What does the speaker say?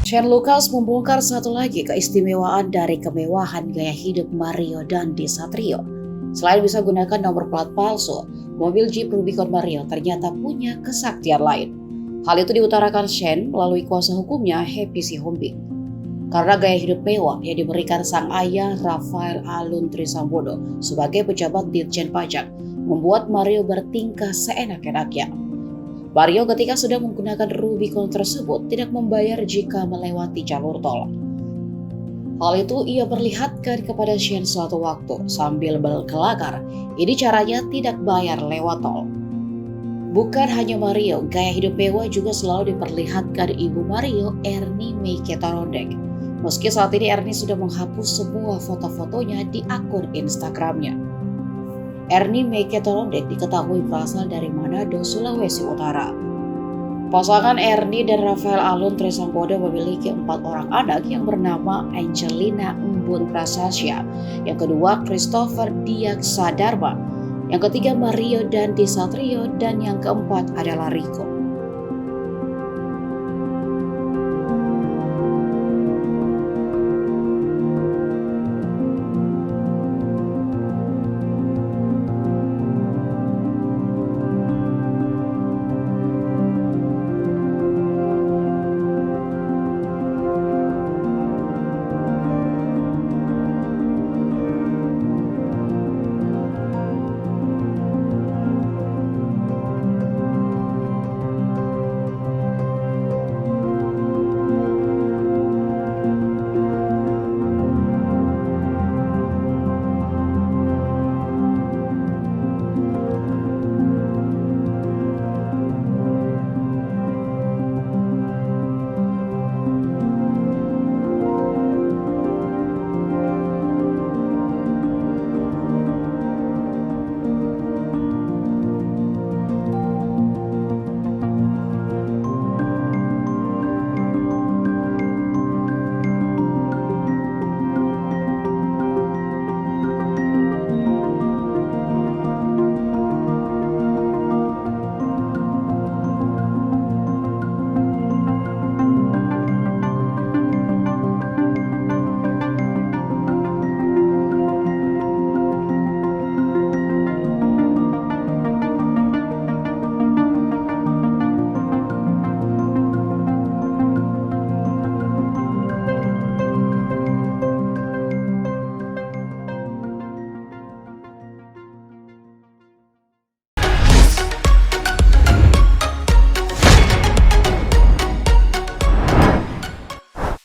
Shane Lucas membongkar satu lagi keistimewaan dari kemewahan gaya hidup Mario Dandi Satrio. Selain bisa gunakan nomor plat palsu, mobil Jeep Rubicon Mario ternyata punya kesaktian lain. Hal itu diutarakan Shane melalui kuasa hukumnya Happy Sihombing. Karena gaya hidup mewah yang diberikan sang ayah Rafael Alun Trisambodo sebagai pejabat Ditjen Pajak, membuat Mario bertingkah seenak-enaknya. Mario ketika sedang menggunakan Rubicon tersebut tidak membayar jika melewati jalur tol. Hal itu ia perlihatkan kepada Shane suatu waktu sambil berkelakar. Ini caranya tidak bayar lewat tol. Bukan hanya Mario, gaya hidup mewah juga selalu diperlihatkan ibu Mario, Ernie Meikitorondek. Meski saat ini Ernie sudah menghapus semua foto-fotonya di akun Instagramnya. Ernie Meikitorondek diketahui berasal dari Manado, Sulawesi Utara. Pasangan Ernie dan Rafael Alun Trisambodo memiliki 4 orang anak yang bernama Angelina Embun Prasasya, yang kedua Christopher Diaksa Dharma, yang ketiga Mario Dandi Satrio, dan yang keempat adalah Rico.